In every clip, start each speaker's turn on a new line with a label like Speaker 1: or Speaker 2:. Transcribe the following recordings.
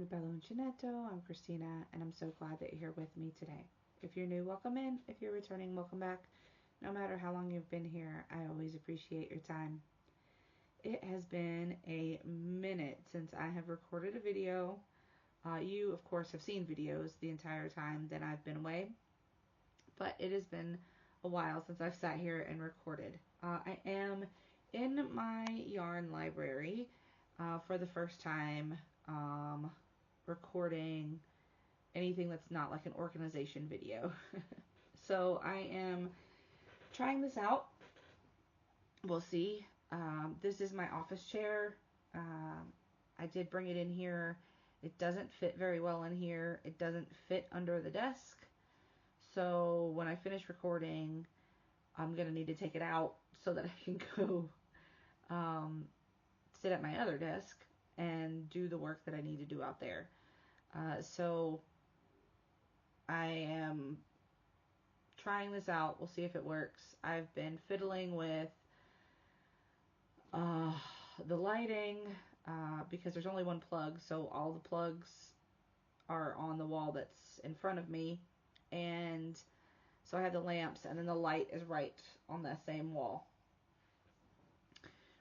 Speaker 1: Welcome to Bello and Ginetto. I'm Christina, and I'm so glad that you're here with me today. If you're new, welcome in. If you're returning, welcome back. No matter how long you've been here, I always appreciate your time. It has been a minute since I have recorded a video. You, of course, have seen videos the entire time that I've been away, but it has been a while since I've sat here and recorded. I am in my yarn library for the first time recording anything that's not like an organization video. So I am trying this out. We'll see. This is my office chair. I did bring it in here. It doesn't fit very well in here. It doesn't fit under the desk. So when I finish recording, I'm going to need to take it out so that I can go sit at my other desk and do the work that I need to do out there. So I am trying this out. We'll see if it works. I've been fiddling with the lighting because there's only one plug, so all the plugs are on the wall that's in front of me, and so I have the lamps, and then the light is right on that same wall,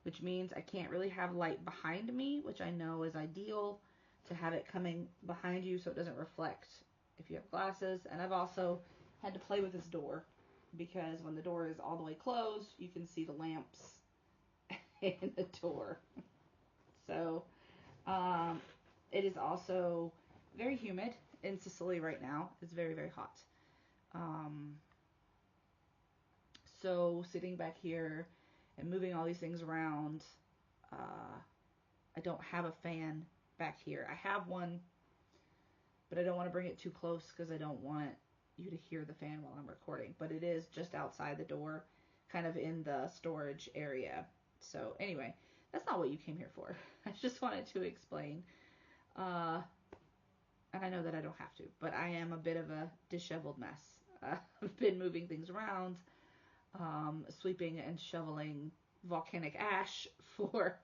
Speaker 1: which means I can't really have light behind me, which I know is ideal to have it coming behind you so it doesn't reflect if you have glasses. And I've also had to play with this door because when the door is all the way closed, you can see the lamps in the door. So it is also very humid in Sicily right now. It's very, very hot. So sitting back here and moving all these things around, I don't have a fan back here. I have one, but I don't want to bring it too close because I don't want you to hear the fan while I'm recording. But it is just outside the door, kind of in the storage area. So anyway, that's not what you came here for. I just wanted to explain. And I know that I don't have to, but I am a bit of a disheveled mess. I've been moving things around, sweeping and shoveling volcanic ash for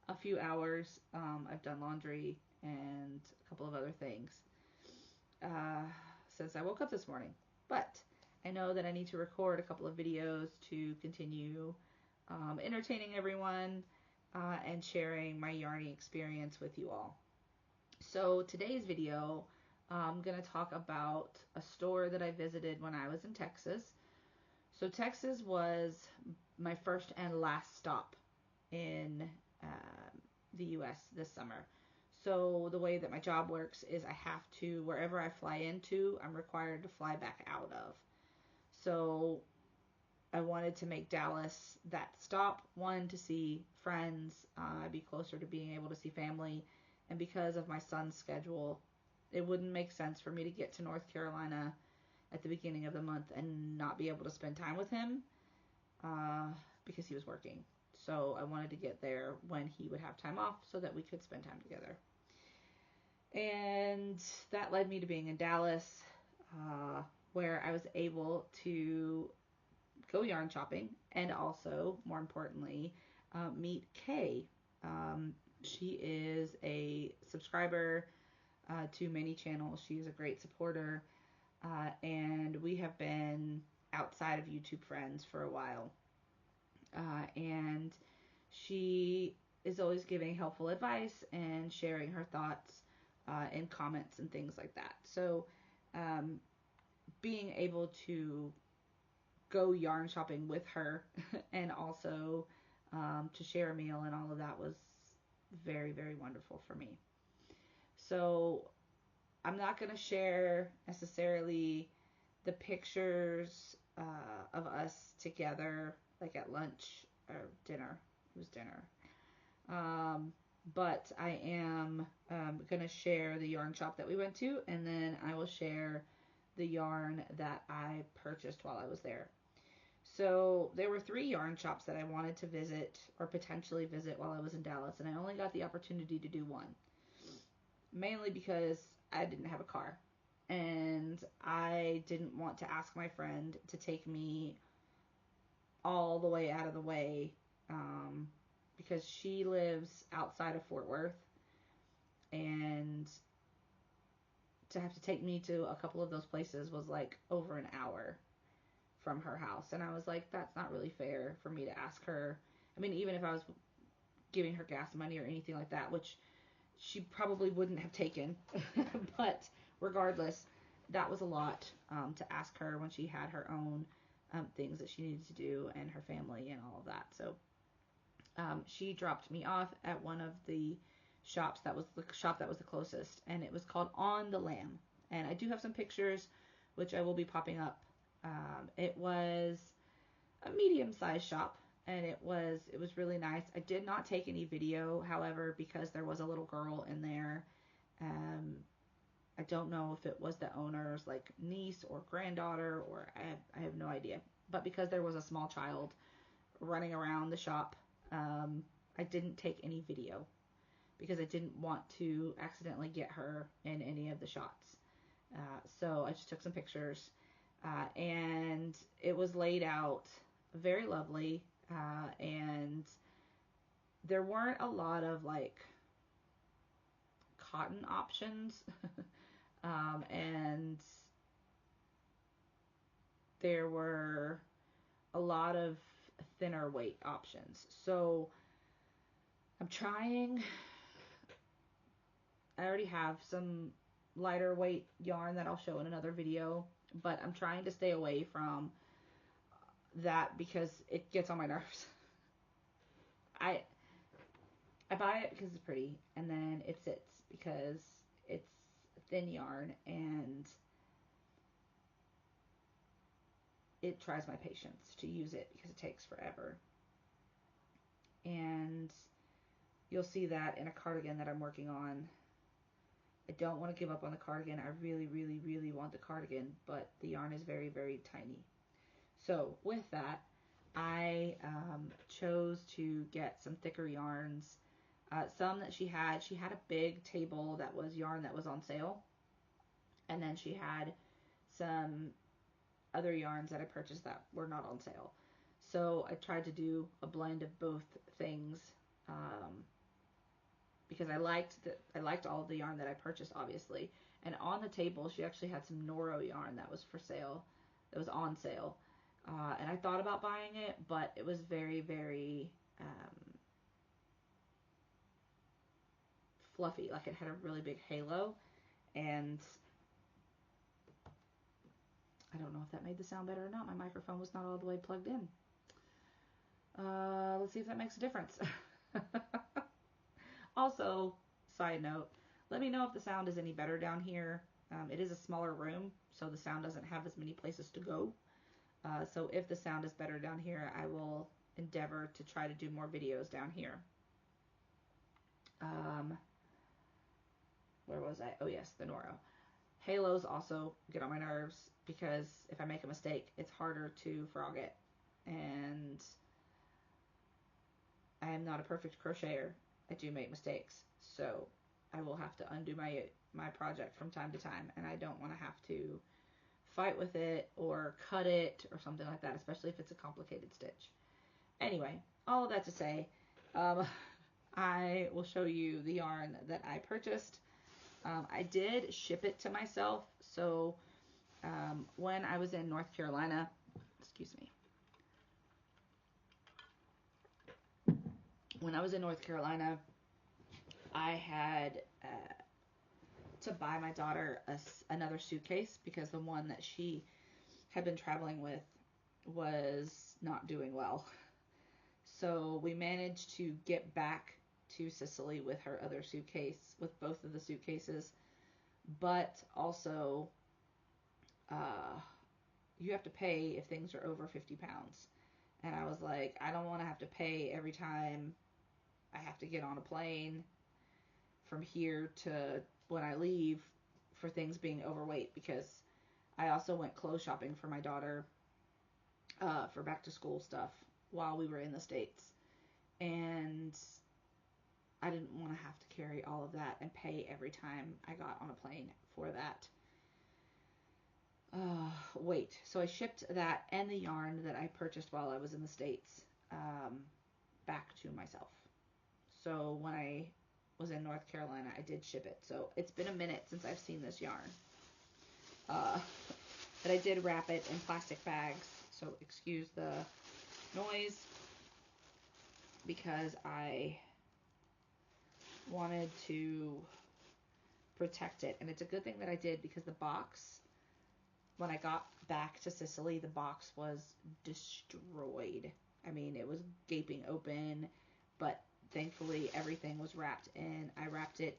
Speaker 1: a few hours. I've done laundry and a couple of other things since I woke up this morning. But I know that I need to record a couple of videos to continue entertaining everyone and sharing my yarning experience with you all. So today's video, I'm going to talk about a store that I visited when I was in Texas. So Texas was my first and last stop in the U.S. this summer. So the way that my job works is I have to, wherever I fly into, I'm required to fly back out of. So I wanted to make Dallas that stop, one, to see friends, be closer to being able to see family, and because of my son's schedule, it wouldn't make sense for me to get to North Carolina at the beginning of the month and not be able to spend time with him because he was working. So I wanted to get there when he would have time off so that we could spend time together. And that led me to being in Dallas, where I was able to go yarn shopping and also, more importantly, meet Kay. She is a subscriber to many channels. She is a great supporter, and we have been outside of YouTube friends for a while. And she is always giving helpful advice and sharing her thoughts in comments and things like that. So being able to go yarn shopping with her and also to share a meal and all of that was very, very wonderful for me. So I'm not going to share necessarily the pictures of us together, like at lunch or dinner. It was dinner. But I am going to share the yarn shop that we went to, and then I will share the yarn that I purchased while I was there. So there were 3 yarn shops that I wanted to visit or potentially visit while I was in Dallas, and I only got the opportunity to do one. Mainly because I didn't have a car, and I didn't want to ask my friend to take me all the way out of the way because she lives outside of Fort Worth, and to have to take me to a couple of those places was like over an hour from her house. And I was like, that's not really fair for me to ask her. I mean, even if I was giving her gas money or anything like that, which she probably wouldn't have taken, but regardless, that was a lot to ask her when she had her own things that she needed to do and her family and all of that. So she dropped me off at one of the shops. That was the shop that was the closest, and it was called On the Lamb. And I do have some pictures, which I will be popping up. It was a medium-sized shop, and it was really nice. I did not take any video, however, because there was a little girl in there. I don't know if it was the owner's like niece or granddaughter, or I have no idea. But because there was a small child running around the shop, I didn't take any video because I didn't want to accidentally get her in any of the shots. So I just took some pictures, and it was laid out very lovely, and there weren't a lot of like cotton options, and there were a lot of thinner weight options. So I'm trying. I already have some lighter weight yarn that I'll show in another video, but I'm trying to stay away from that because it gets on my nerves. I buy it because it's pretty, and then it sits because it's thin yarn, and it tries my patience to use it because it takes forever. And you'll see that in a cardigan that I'm working on. I don't want to give up on the cardigan. I really, really, really want the cardigan, but the yarn is very, very tiny. So with that, I chose to get some thicker yarns. Some that she had a big table that was yarn that was on sale. And then she had some other yarns that I purchased that were not on sale. So I tried to do a blend of both things, because I liked all of the yarn that I purchased, obviously. And on the table, she actually had some Noro yarn that was for sale, that was on sale. And I thought about buying it, but it was very, very fluffy. Like, it had a really big halo, and I don't know if that made the sound better or not. My microphone was not all the way plugged in. Let's see if that makes a difference. Also, side note, let me know if the sound is any better down here. It is a smaller room, so the sound doesn't have as many places to go. So if the sound is better down here, I will endeavor to try to do more videos down here. Where was I? Oh yes, the Noro. Halos also get on my nerves because if I make a mistake, it's harder to frog it. And I am not a perfect crocheter. I do make mistakes. So I will have to undo my project from time to time, and I don't want to have to fight with it or cut it or something like that, especially if it's a complicated stitch. Anyway, all of that to say, I will show you the yarn that I purchased. I did ship it to myself, so when I was in North Carolina, excuse me, when I was in North Carolina, I had to buy my daughter another suitcase because the one that she had been traveling with was not doing well. So we managed to get back to Sicily with her other suitcase, with both of the suitcases, but also you have to pay if things are over 50 pounds. And I was like, I don't want to have to pay every time I have to get on a plane from here to when I leave for things being overweight, because I also went clothes shopping for my daughter for back to school stuff while we were in the States. And I didn't want to have to carry all of that and pay every time I got on a plane for that. Wait, so I shipped that and the yarn that I purchased while I was in the States back to myself. So when I was in North Carolina, I did ship it. So it's been a minute since I've seen this yarn. But I did wrap it in plastic bags, so excuse the noise, because I wanted to protect it. And it's a good thing that I did, because the box, when I got back to Sicily, the box was destroyed. I mean, it was gaping open, but thankfully everything was wrapped in. I wrapped it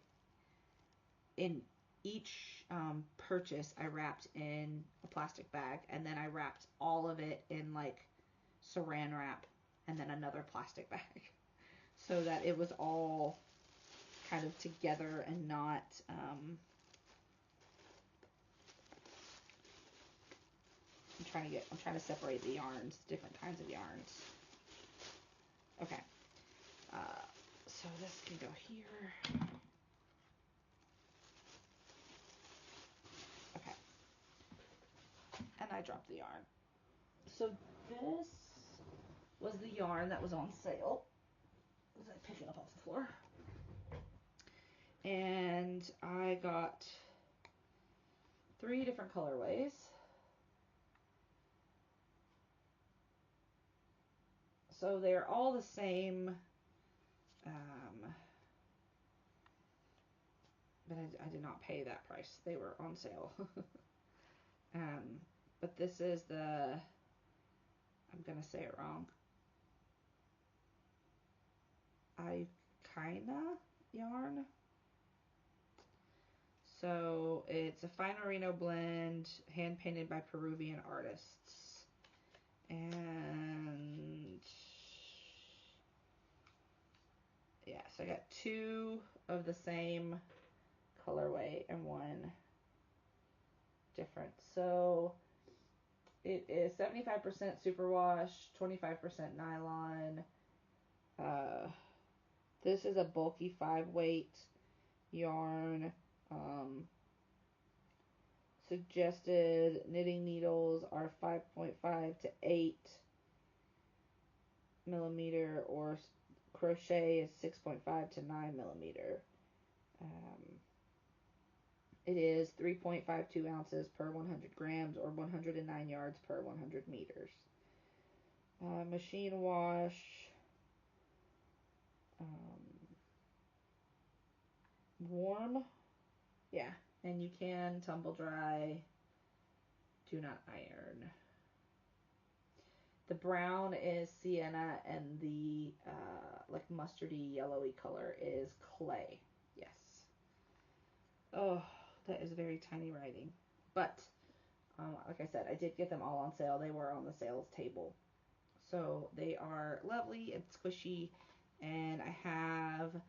Speaker 1: in each purchase. I wrapped in a plastic bag, and then I wrapped all of it in like saran wrap, and then another plastic bag, so that it was all kind of together and not I'm trying to separate the yarns, different kinds of yarns. Okay, so this can go here. Okay, and I dropped the yarn. So this was the yarn that was on sale. Was I picking up off the floor? And I got 3 different colorways. So they're all the same, but I did not pay that price. They were on sale. But this is the, I'm going to say it wrong, Ikaina yarn. So it's a fine merino blend, hand painted by Peruvian artists. And yeah, so I got 2 of the same colorway and 1 different. So it is 75% superwash, 25% nylon. This is a bulky 5-weight yarn. Suggested knitting needles are 5.5 to 8 millimeter, or crochet is 6.5 to 9 millimeter. It is 3.52 ounces per 100 grams, or 109 yards per 100 meters. Machine wash. Warm. Yeah, and you can tumble dry. Do not iron. The brown is sienna, and the like mustardy yellowy color is clay. Yes. Oh, that is very tiny writing. But like I said, I did get them all on sale. They were on the sales table. So they are lovely and squishy, and I have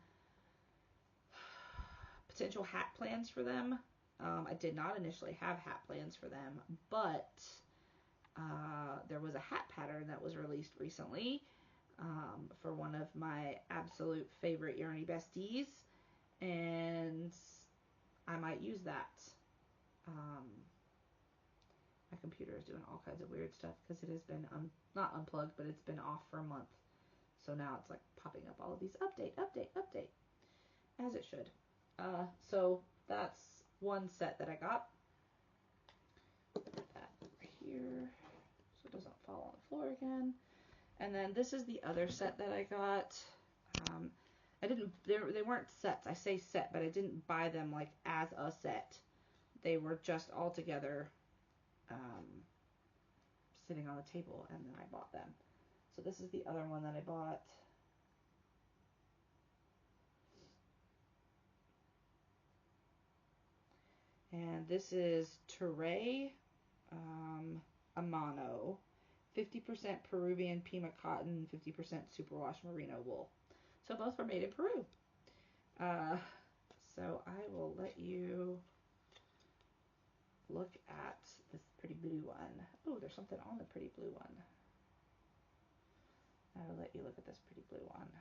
Speaker 1: potential hat plans for them. I did not initially have hat plans for them, but there was a hat pattern that was released recently for one of my absolute favorite Yarny besties, and I might use that. My computer is doing all kinds of weird stuff because it has been not unplugged, but it's been off for a month. So now it's like popping up all of these update, as it should. So that's one set that I got. Put that here so it doesn't fall on the floor again. And then this is the other set that I got. They weren't sets. I say set, but I didn't buy them like as a set. They were just all together, sitting on the table, and then I bought them. So this is the other one that I bought. And this is Terre Amano, 50% Peruvian Pima cotton, 50% superwash merino wool. So both were made in Peru. So I will let you look at this pretty blue one. Oh, there's something on the pretty blue one. I will let you look at this pretty blue one.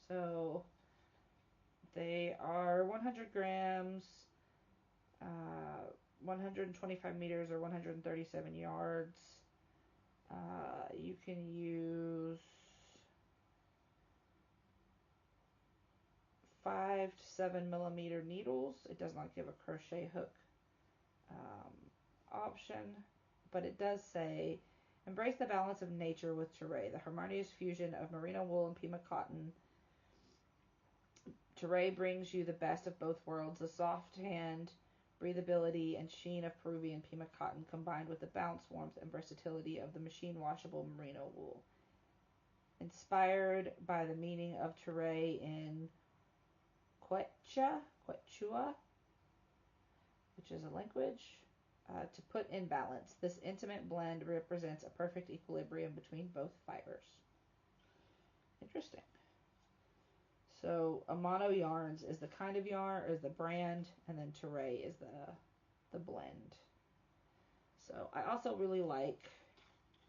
Speaker 1: So they are 100 grams, 125 meters, or 137 yards. You can use 5 to 7 millimeter needles. It does not give a crochet hook option, but it does say, embrace the balance of nature with Turay, the harmonious fusion of merino wool and Pima cotton. Turay brings you the best of both worlds, the soft hand, breathability, and sheen of Peruvian Pima cotton combined with the bounce, warmth, and versatility of the machine washable merino wool. Inspired by the meaning of Turay in Quechua, which is a language, to put in balance. This intimate blend represents a perfect equilibrium between both fibers. Interesting. So Amano Yarns is the kind of yarn, or is the brand, and then Turay is the blend. So I also really like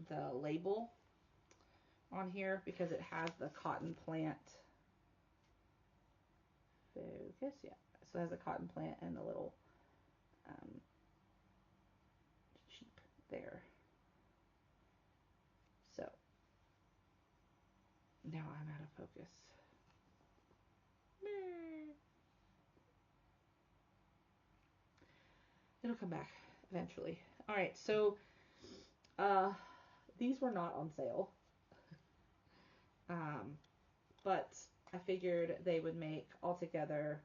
Speaker 1: the label on here because it has the cotton plant. Focus, yeah. So it has a cotton plant and a little sheep there. So now I'm out of focus. It'll come back eventually. All right, so these were not on sale, but I figured they would make all together.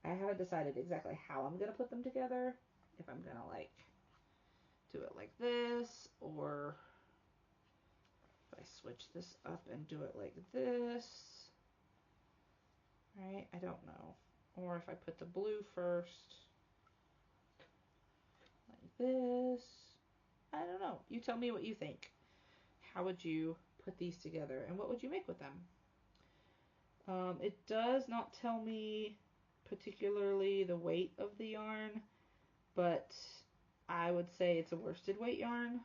Speaker 1: I haven't decided exactly how I'm gonna put them together. If I'm gonna like do it like this, or if I switch this up and do it like this. Right? I don't know. Or if I put the blue first, like this. I don't know. You tell me what you think. How would you put these together, and what would you make with them? It does not tell me particularly the weight of the yarn, but I would say it's a worsted weight yarn.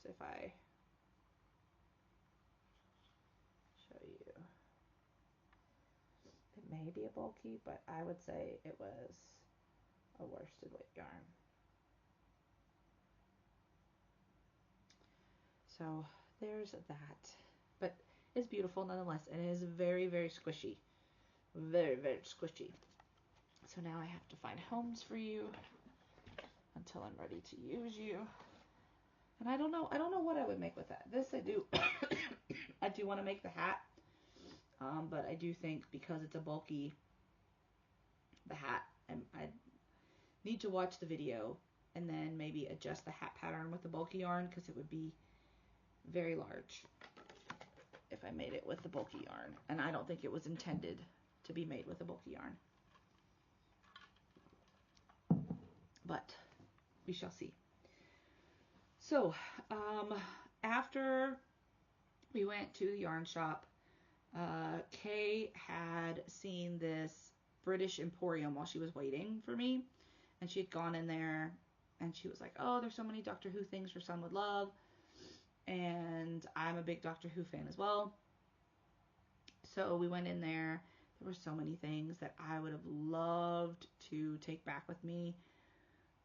Speaker 1: So if I show you, it may be a bulky, but I would say it was a worsted weight yarn. So there's that, but it's beautiful nonetheless, and it is very, very squishy, very, very squishy. So now I have to find homes for you until I'm ready to use you. And I don't know what I would make with that. This I do, I do want to make the hat, but I do think because it's a bulky, the hat, I need to watch the video and then maybe adjust the hat pattern with the bulky yarn, because it would be very large if I made it with the bulky yarn, and I don't think it was intended to be made with a bulky yarn, but we shall see. So after we went to the yarn shop, Kay had seen this British Emporium while she was waiting for me, and she had gone in there and she was like, oh, there's so many Doctor Who things your son would love. And I'm a big Doctor Who fan as well. So we went in there. There were so many things that I would have loved to take back with me,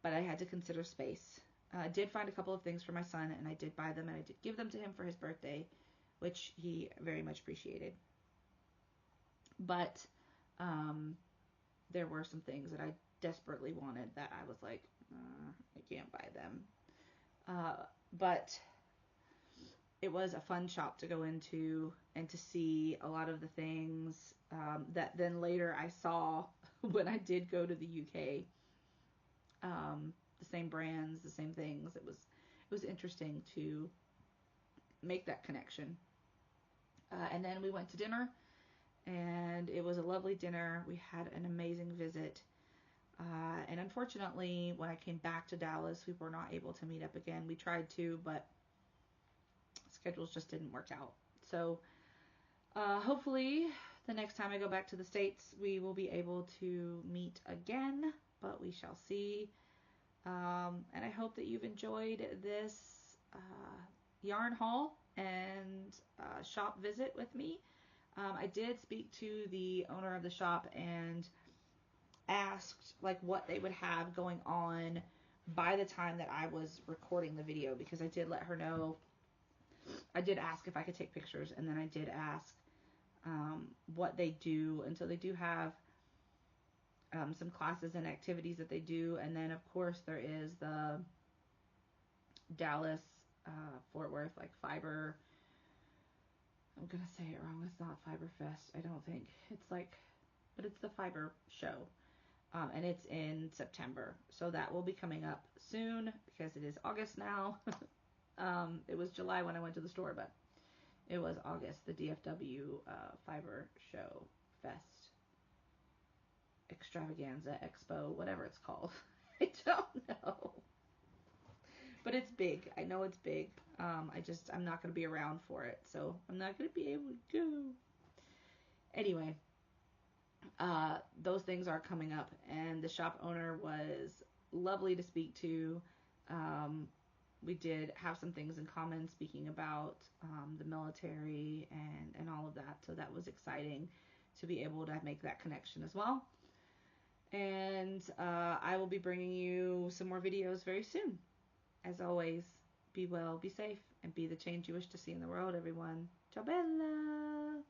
Speaker 1: but I had to consider space. I did find a couple of things for my son, and I did buy them, and I did give them to him for his birthday, which he very much appreciated. But there were some things that I desperately wanted that I was like, I can't buy them. But it was a fun shop to go into and to see a lot of the things that then later I saw when I did go to the UK. The same brands, the same things. It was interesting to make that connection. And then we went to dinner, and it was a lovely dinner. We had an amazing visit. And unfortunately, when I came back to Dallas, we were not able to meet up again. We tried to, but schedules just didn't work out. So hopefully the next time I go back to the States, we will be able to meet again, but we shall see. And I hope that you've enjoyed this yarn haul and shop visit with me. I did speak to the owner of the shop and asked like what they would have going on by the time that I was recording the video, because I did let her know. I did ask if I could take pictures, and then I did ask what they do, and so they do have some classes and activities that they do. And then, of course, there is the Dallas, Fort Worth, like Fiber. I'm going to say it wrong. It's not Fiber Fest, I don't think. It's like, but it's the Fiber show. And it's in September. So that will be coming up soon because it is August now. It was July when I went to the store, but it was August, the DFW Fiber Show Fest Extravaganza Expo, whatever it's called. I don't know. But it's big. I know it's big. I'm not going to be around for it, so I'm not going to be able to go. Anyway, those things are coming up, and the shop owner was lovely to speak to. We did have some things in common, speaking about the military and all of that, so that was exciting to be able to make that connection as well. And I will be bringing you some more videos very soon. As always, be well, be safe, and be the change you wish to see in the world, everyone. Ciao bella!